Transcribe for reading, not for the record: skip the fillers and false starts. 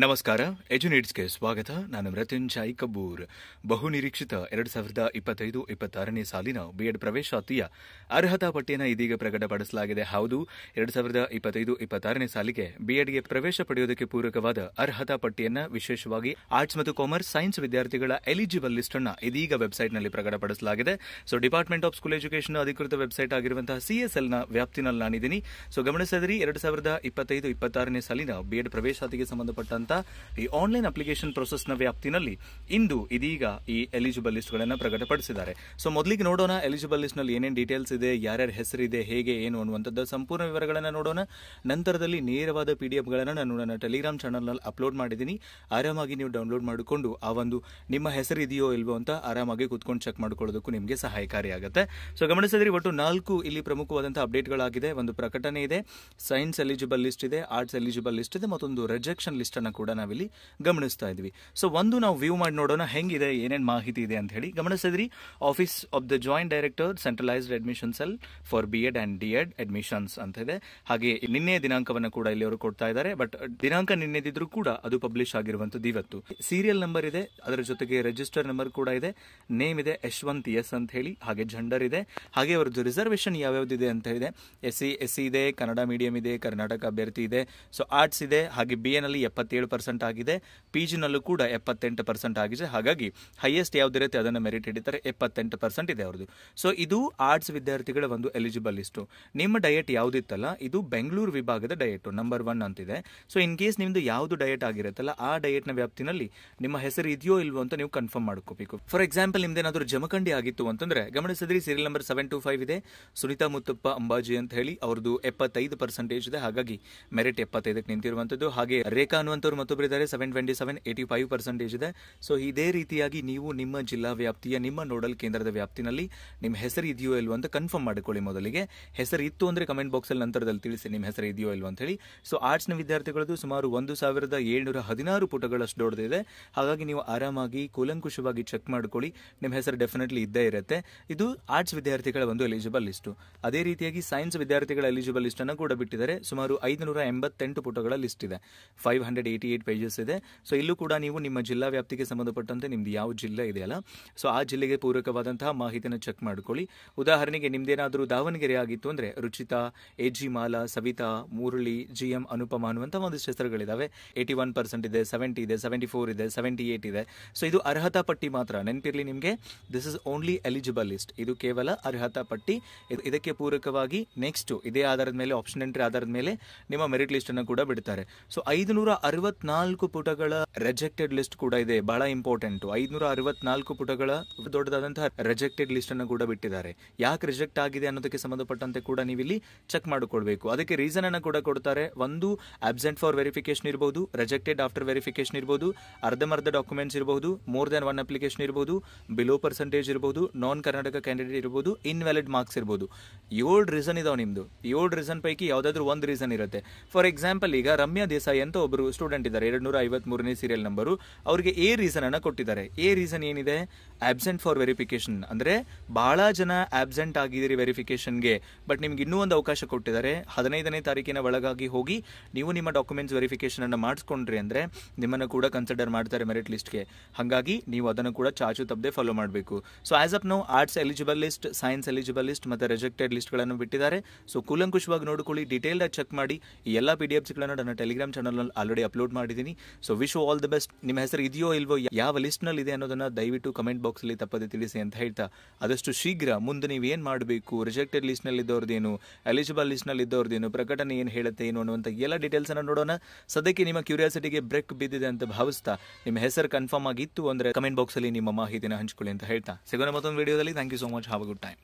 ನಮಸ್ಕಾರ, ಎಜುನಿಟ್ಸ್ಗೆ ಸ್ವಾಗತ. ನಾನು ಮೃತ್ಯುಂಜಯ್ ಕಬ್ಬೂರ್. ಬಹುನಿರೀಕ್ಷಿತ 2025-26ನೇ ಸಾಲಿನ ಬಿಎಡ್ ಪ್ರವೇಶಾತಿಯ ಅರ್ಹತಾ ಪಟ್ಟಿಯನ್ನು ಇದೀಗ ಪ್ರಕಟಪಡಿಸಲಾಗಿದೆ. ಹೌದು, 2025-26ನೇ ಸಾಲಿಗೆ ಬಿಎಡ್ಗೆ ಪ್ರವೇಶ ಪಡೆಯುವುದಕ್ಕೆ ಪೂರಕವಾದ ಅರ್ಹತಾ ಪಟ್ಟಿಯನ್ನು ವಿಶೇಷವಾಗಿ ಆರ್ಟ್ಸ್ ಮತ್ತು ಕಾಮರ್ಸ್, ಸೈನ್ಸ್ ವಿದ್ಯಾರ್ಥಿಗಳ ಎಲಿಜಿಬಲ್ ಲಿಸ್ಟ್ ಅನ್ನು ಇದೀಗ ವೆಬ್ಸೈಟ್ನಲ್ಲಿ ಪ್ರಕಟಪಡಿಸಲಾಗಿದೆ. So department of school education ಅಧಿಕೃತ ವೆಬ್ಸೈಟ್ ಆಗಿರುವಂತಹ CSLನ ವ್ಯಾಪ್ತಿನಲ್ಲಿ ನಾನಿದ್ದೀನಿ. ಸೊ ಗಮನಿಸಿದ್ರಿ, 2025-26ನೇ ಸಾಲಿನ ಬಿಎಡ್ ಪ್ರವೇಶಾತಿಗೆ ಸಂಬಂಧಪಟ್ಟ ಈ ಆನ್ಲೈನ್ ಅಪ್ಲಿಕೇಶನ್ ಪ್ರೊಸೆಸ್ ನ ವ್ಯಾಪ್ತಿನಲ್ಲಿ ಇಂದು ಇದೀಗ ಈ ಎಲಿಜಿಬಲ್ ಲಿಸ್ಟ್ ಗಳನ್ನು ಪ್ರಕಟಪಡಿಸಿದ್ದಾರೆ. ಸೊ ಮೊದಲಿಗೆ ನೋಡೋಣ, ಎಲಿಜಿಬಲ್ ಲಿಸ್ಟ್ ನಲ್ಲಿ ಏನೇನು ಡೀಟೇಲ್ಸ್ ಇದೆ, ಯಾರ್ಯಾರ ಹೆಸರಿದೆ, ಹೇಗೆ ಏನು ಅನ್ನುವಂಥದ್ದು ಸಂಪೂರ್ಣ ವಿವರಗಳನ್ನು ನೋಡೋಣ. ನಂತರದಲ್ಲಿ ನೇರವಾದ PDF ಗಳನ್ನು ನಾನು ನನ್ನ ಟೆಲಿಗ್ರಾಮ್ ಚಾನಲ್ ನಲ್ಲಿ ಅಪ್ಲೋಡ್ ಮಾಡಿದ್ದೀನಿ. ಆರಾಮಾಗಿ ನೀವು ಡೌನ್ಲೋಡ್ ಮಾಡಿಕೊಂಡು ಆ ಒಂದು ನಿಮ್ಮ ಹೆಸರು ಇದೆಯೋ ಇಲ್ವೋ ಅಂತ ಆರಾಮಾಗಿ ಕೂತ್ಕೊಂಡು ಚೆಕ್ ಮಾಡ್ಕೊಳ್ಳೋದಕ್ಕೂ ನಿಮಗೆ ಸಹಾಯಕಾರಿಯಾಗುತ್ತೆ. ಸೊ ಗಮನಿಸಿದ್ರಿ, ಒಟ್ಟು 4 ಇಲ್ಲಿ ಪ್ರಮುಖವಾದಂತಹ ಅಪ್ಡೇಟ್ಗಳಾಗಿದೆ. ಒಂದು ಪ್ರಕಟಣೆ ಇದೆ, ಸೈನ್ಸ್ ಎಲಿಜಿಬಲ್ ಲಿಸ್ಟ್ ಇದೆ, ಆರ್ಟ್ಸ್ ಎಲಿಜಿಬಲ್ ಲಿಸ್ಟ್ ಇದೆ, ಮತ್ತೊಂದು ರಿಜೆಕ್ಷನ್ ಲಿಸ್ಟ್ ಅನ್ನು ಕೂಡ ನಾವಿಲ್ಲಿ ಗಮನಿಸ್ತಾ ಇದ್ವಿ. ಸೊ ಒಂದು ನಾವು ವ್ಯೂ ಮಾಡಿ ನೋಡೋಣ ಹೆಂಗಿದೆ, ಏನೇನು ಮಾಹಿತಿ ಇದೆ ಅಂತ ಹೇಳಿ. ಗಮನಿಸಿದ್ರಿ, office of the joint director centralised admission cell for BEd and DEd admissions ಅಂತ ಇದೆ. ಹಾಗೆ ನಿನ್ನೆ ದಿನಾಂಕವನ್ನು ಕೂಡ ಇಲ್ಲಿ ಅವರು ಕೊಡ್ತಾ ಇದ್ದಾರೆ. ಬಟ್ ದಿನಾಂಕ ನಿನ್ನೆದಿದ್ರು ಕೂಡ ಅದು ಪಬ್ಲಿಷ್ ಆಗಿರುವಂತದ್ದು ಇವತ್ತು. ಸೀರಿಯಲ್ ನಂಬರ್ ಇದೆ, ಅದರ ಜೊತೆಗೆ ರಿಜಿಸ್ಟರ್ ನಂಬರ್ ಕೂಡ ಇದೆ, ನೇಮ್ ಇದೆ ಯಶವಂತ್ ಎಸ್ ಅಂತ ಹೇಳಿ, ಹಾಗೆ ಜೆಂಡರ್ ಇದೆ, ಹಾಗೆ ಅವರದ್ದು ರಿಸರ್ವೇಶನ್ ಯಾವ್ಯಾವ್ದಿದೆ ಅಂತ ಇದೆ. SC ಇದೆ, ಕನ್ನಡ ಮೀಡಿಯಂ ಇದೆ, ಕರ್ನಾಟಕ ಅಭ್ಯರ್ಥಿ ಇದೆ. ಸೊ ಆರ್ಟ್ಸ್ ಇದೆ, ಹಾಗೆ BA ನಲ್ಲಿ 77% ಆಗಿದೆ, PG ನಲ್ಲೂ ಕೂಡ 78% ಆಗಿದೆ. ಹಾಗಾಗಿ ಹೈಯೆಸ್ಟ್ ಯಾವ್ದಿರುತ್ತೆ ಅದನ್ನು ಮೆರಿಟ್ ಹಿಡಿತಾರೆ, 78% ಇದೆ ಅವ್ರದ್ದು. ಸೊ ಇದು ಆರ್ಟ್ಸ್ ವಿದ್ಯಾರ್ಥಿಗಳ ಒಂದು ಎಲಿಜಿಬಲ್ ಲಿಸ್ಟು. ನಿಮ್ಮ ಡಯಟ್ ಯಾವ್ದಿತ್ತಲ್ಲ, ಇದು ಬೆಂಗಳೂರು ವಿಭಾಗದ ಡಯಟ್ ನಂಬರ್ 1 ಅಂತಿದೆ. ಸೊ ಇನ್ ಕೇಸ್ ನಿಮ್ದು ಯಾವ್ದು ಡಯಟ್ ಆಗಿರುತ್ತಲ್ಲ, ಆ ಡಯಟ್ ನ ವ್ಯಾಪ್ತಿನಲ್ಲಿ ನಿಮ್ಮ ಹೆಸರು ಇದೆಯೋ ಇಲ್ವೋ ಅಂತ ನೀವು ಕನ್ಫರ್ಮ್ ಮಾಡ್ಕೋಬೇಕು. ಫಾರ್ ಎಕ್ಸಾಂಪಲ್, ನಿಮ್ದೇನಾದ್ರೂ ಜಮಖಂಡಿ ಆಗಿತ್ತು ಅಂತಂದ್ರೆ ಗಮನಿಸಿದ್ರಿ, ಸೀರಿಯಲ್ ನಂಬರ್ 725 ಇದೆ, ಸುನೀತಾ ಮುತ್ತಪ್ಪ ಅಂಬಾಜಿ ಅಂತ ಹೇಳಿ, ಅವ್ರದ್ದು 75% ಇದೆ. ಹಾಗಾಗಿ ಮೆರಿಟ್ 75ಕ್ಕೆ ನಿಂತಿರುವಂತದ್ದು. ಹಾಗೆ ರೇಖಾ ಅನ್ನುವಂಥವ್ರು ಮತ್ತೊಬ್ಬರು ಇದ್ದಾರೆ, 727, 85% ಇದೆ. ಸೊ ಇದೇ ರೀತಿಯಾಗಿ ನೀವು ನಿಮ್ಮ ಜಿಲ್ಲಾ ವ್ಯಾಪ್ತಿಯ ನಿಮ್ಮ ನೋಡಲ್ ಕೇಂದ್ರದ ವ್ಯಾಪ್ತಿನಲ್ಲಿ ನಿಮ್ಮ ಹೆಸರು ಇದೆಯೋ ಇಲ್ವೋ ಅಂತ ಕನ್ಫರ್ಮ್ ಮಾಡಿಕೊಳ್ಳಿ. ಮೊದಲಿಗೆ ಹೆಸರು ಇತ್ತು ಅಂದ್ರೆ ಕಮೆಂಟ್ ಬಾಕ್ಸ್ ಅಲ್ಲಿ ನಂತರದಲ್ಲಿ ತಿಳಿಸಿ ನಿಮ್ಮ ಹೆಸರು ಇದೆಯೋ ಇಲ್ವೋ ಅಂತ ಹೇಳಿ. ಸೊ ಆರ್ಟ್ಸ್ ನ ವಿದ್ಯಾರ್ಥಿಗಳದ್ದು ಸುಮಾರು 1716 ಪುಟಗಳಷ್ಟು ದೊಡ್ಡದಿದೆ. ಹಾಗಾಗಿ ನೀವು ಆರಾಮಾಗಿ ಕೂಲಂಕುಷವಾಗಿ ಚೆಕ್ ಮಾಡ್ಕೊಳ್ಳಿ, ನಿಮ್ಮ ಹೆಸರು ಡೆಫಿನೆಟ್ಲಿ ಇದ್ದೇ ಇರುತ್ತೆ. ಇದು ಆರ್ಟ್ಸ್ ವಿದ್ಯಾರ್ಥಿಗಳ ಒಂದು ಎಲಿಜಿಬಲ್ ಲಿಸ್ಟ್. ಅದೇ ರೀತಿಯಾಗಿ ಸೈನ್ಸ್ ವಿದ್ಯಾರ್ಥಿಗಳ ಎಲಿಜಿಬಲ್ ಲಿಸ್ಟ್ ಅನ್ನು ಕೂಡ ಬಿಟ್ಟಿದ್ದಾರೆ. ಸುಮಾರು 588 ಪುಟಗಳ ಲಿಸ್ಟ್ ಇದೆ, 588 ಪೇಜಸ್ ಇದೆ. ಸೊ ಇಲ್ಲೂ ಕೂಡ ನೀವು ನಿಮ್ಮ ಜಿಲ್ಲಾ ವ್ಯಾಪ್ತಿಗೆ ಸಂಬಂಧಪಟ್ಟಂತೆ ನಿಮ್ದು ಯಾವ ಜಿಲ್ಲೆ ಇದೆಯಲ್ಲ, ಸೊ ಆ ಜಿಲ್ಲೆಗೆ ಪೂರಕವಾದಂತಹ ಮಾಹಿತಿನ ಚೆಕ್ ಮಾಡ್ಕೊಳ್ಳಿ. ಉದಾಹರಣೆಗೆ ನಿಮ್ದೇನಾದ್ರೂ ದಾವಣಗೆರೆ ಆಗಿತ್ತು ಅಂದ್ರೆ ರುಚಿತಾ, AG ಮಾಲಾ, ಸವಿತಾ, ಮುರಳಿ, GM ಅನುಪಮ ಅನ್ನುವಂತ ಒಂದಿಷ್ಟು ಹೆಸರುಗಳಿದಾವೆ. 81% ಇದೆ, 70 ಇದೆ, 74 ಇದೆ, 78 ಇದೆ. ಸೊ ಇದು ಅರ್ಹತಾ ಪಟ್ಟಿ ಮಾತ್ರ, ನೆನಪಿರ್ಲಿ ನಿಮಗೆ. This is only eligible list, ಇದು ಕೇವಲ ಅರ್ಹತಾ ಪಟ್ಟಿ. ಇದಕ್ಕೆ ಪೂರಕವಾಗಿ ನೆಕ್ಸ್ಟ್ ಇದೇ ಆಧಾರದ ಮೇಲೆ, ಆಪ್ಷನ್ ಎಂಟ್ರಿ ಆಧಾರದ ಮೇಲೆ ನಿಮ್ಮ ಮೆರಿಟ್ ಲಿಸ್ಟ್ ಅನ್ನು ಕೂಡ ಬಿಡ್ತಾರೆ. ಸೊ 564 ಪುಟಗಳ ರಿಜೆಕ್ಟೆಡ್ ಲಿಸ್ಟ್ ಕೂಡ ಇದೆ, ಬಹಳ ಇಂಪಾರ್ಟೆಂಟ್. 564 ಪುಟಗಳ ದೊಡ್ಡದಾದಂತಹ ರಿಜೆಕ್ಟೆಡ್ ಲಿಸ್ಟ್ ಅನ್ನು ಕೂಡ ಬಿಟ್ಟಿದ್ದಾರೆ. ಯಾಕೆ ರಿಜೆಕ್ಟ್ ಆಗಿದೆ ಅನ್ನೋದಕ್ಕೆ ಸಂಬಂಧಪಟ್ಟಂತೆ ಕೂಡ ನೀವು ಇಲ್ಲಿ ಚೆಕ್ ಮಾಡಿಕೊಳ್ಬೇಕು. ಅದಕ್ಕೆ ರೀಸನ್ ಅನ್ನು ಕೂಡ ಕೊಡ್ತಾರೆ. ಒಂದು, ಅಬ್ಸೆಂಟ್ ಫಾರ್ ವೆರಿಫಿಕೇಶನ್ ಇರಬಹುದು, ರಿಜೆಕ್ಟೆಡ್ ಆಫ್ಟರ್ ವೆರಿಫಿಕೇಶನ್ ಇರಬಹುದು, ಅರ್ಧಮರ್ಧ ಡಾಕ್ಯುಮೆಂಟ್ಸ್ ಇರಬಹುದು, ಮೋರ್ ದನ್ 1 ಅಪ್ಲಿಕೇಶನ್ ಇರಬಹುದು, ಬಿಲೋ ಪರ್ಸೆಂಟೇಜ್ ಇರಬಹುದು, ನಾನ್ ಕರ್ನಾಟಕ ಕ್ಯಾಂಡಿಡೇಟ್ ಇರಬಹುದು, ಇನ್ವ್ಯಾಲಿಡ್ ಮಾರ್ಕ್ಸ್ ಇರಬಹುದು. 7 ರೀಸನ್ ಇದಾವೆ ನಿಮ್ದು. 7 ರೀಸನ್ ಪೈಕಿ ಯಾವ್ದಾದ್ರು ಒಂದು ರೀಸನ್ ಇರುತ್ತೆ. ಫಾರ್ ಎಕ್ಸಾಂಪಲ್, ಈಗ ರಮ್ಯಾ ದೇಸಾಯಿ ಅಂತ ಒಬ್ಬರು ಸ್ಟೂಡೆಂಟ್ ಇದ್ದಾರೆ, 253ನೇ ಸೀರಿಯಲ್ ನಂಬರು. ಅವರಿಗೆ A ರೀಸನ್ ಅನ್ನ ಕೊಟ್ಟಿದ್ದಾರೆ. A ರೀಸನ್ ಏನಿದೆ, ಆಬ್ಸೆಂಟ್ ಫಾರ್ ವೆರಿಫಿಕೇಶನ್. ಅಂದ್ರೆ ಬಹಳ ಜನ ಆಬ್ಸೆಂಟ್ ಆಗಿದ್ದೀರಿ ವೆರಿಫಿಕೇಶನ್ಗೆ, ಬಟ್ ನಿಮ್ಗೆ ಇನ್ನೂ ಒಂದು ಅವಕಾಶ ಕೊಟ್ಟಿದ್ದಾರೆ. 15ನೇ ತಾರೀಕಿನ ಒಳಗಾಗಿ ಹೋಗಿ ನೀವು ನಿಮ್ಮ ಡಾಕ್ಯುಮೆಂಟ್ಸ್ ವೆರಿಫಿಕೇಶನ್ ಅನ್ನ ಮಾಡಿಸ್ಕೊಂಡ್ರಿ ಅಂದ್ರೆ ನಿಮ್ಮನ್ನು ಕೂಡ ಕನ್ಸಿಡರ್ ಮಾಡ್ತಾರೆ ಮೆರಿಟ್ ಲಿಸ್ಟ್ಗೆ. ಹಾಗಾಗಿ ನೀವು ಅದನ್ನು ಕೂಡ ಚಾಚು ತಪ್ಪದೆ ಫಾಲೋ ಮಾಡಬೇಕು. So as up now arts eligible list, science eligible list ಮತ್ತೆ ರಿಜೆಕ್ಟೆಡ್ ಲಿಸ್ಟ್ ಗಳನ್ನು ಬಿಟ್ಟಿದ್ದಾರೆ. ಸೊ ಕೂಲಂಕುಷವಾಗಿ ನೋಡಿಕೊಳ್ಳಿ, ಡೀಟೇಲ್ಡ್ ಆಗಿ ಚೆಕ್ ಮಾಡಿ. ಈ ಎಲ್ಲ PDFs ಗಳನ್ನು ನನ್ನ ಟೆಲಿಗ್ರಾಮ್ ಚಾನಲ್ ನಲ್ಲಿ ಆಲ್ರೆಡಿ ಅಪ್ಲೋಡ್ ಮಾಡಿದ್ದೀನಿ. So wish you all the best. ನಿಮ್ಮ ಹೆಸರು ಇದೆಯೋ ಇಲ್ವೋ, ಯಾವ ಲಿಸ್ಟ್ ನಲ್ಲಿ ಇದೆ ಅನ್ನೋದನ್ನ ದಯವಿಟ್ಟು ಕಮೆಂಟ್ ಬಾಕ್ಸ್ ಅಲ್ಲಿ ತಪ್ಪದೆ ತಿಳಿಸಿ ಅಂತ ಹೇಳ್ತಾ, ಆದಷ್ಟು ಶೀಘ್ರ ಮುಂದೆ ನೀವು ಏನ್ ಮಾಡಬೇಕು, ರಿಜೆಕ್ಟೆಡ್ ಲಿಸ್ಟ್ ನಲ್ಲಿ ಇದ್ದವ್ರದೇನು, ಎಲಿಜಿಬಲ್ ಲಿಸ್ಟ್ ನಲ್ಲಿ ಇದ್ದವ್ರದೇನು, ಪ್ರಕಟಣೆ ಏನ್ ಹೇಳುತ್ತೆ ಏನು ಅನ್ನುವಂತ ಎಲ್ಲ ಡೀಟೇಲ್ಸ್ ಅನ್ನ ನೋಡೋಣ. ಸದ್ಯಕ್ಕೆ ನಿಮ್ಮ ಕ್ಯೂರಿಯಾಸಿಟಿಗೆ ಬ್ರೇಕ್ ಬಿದ್ದಿದೆ ಅಂತ ಭಾವಿಸ್ತಾ, ನಿಮ್ಮ ಹೆಸರು ಕನ್ಫರ್ಮ್ ಆಗಿತ್ತು ಅಂದ್ರೆ ಕಮೆಂಟ್ ಬಾಕ್ಸ್ ಅಲ್ಲಿ ನಿಮ್ಮ ಮಾಹಿತಿನ ಹಂಚಿಕೊಳ್ಳಿ ಅಂತ ಹೇಳ್ತಾ ಸಿಗೋಣ ಮತ್ತೊಂದು ವಿಡಿಯೋದಲ್ಲಿ. Thank you so much. Have a good time.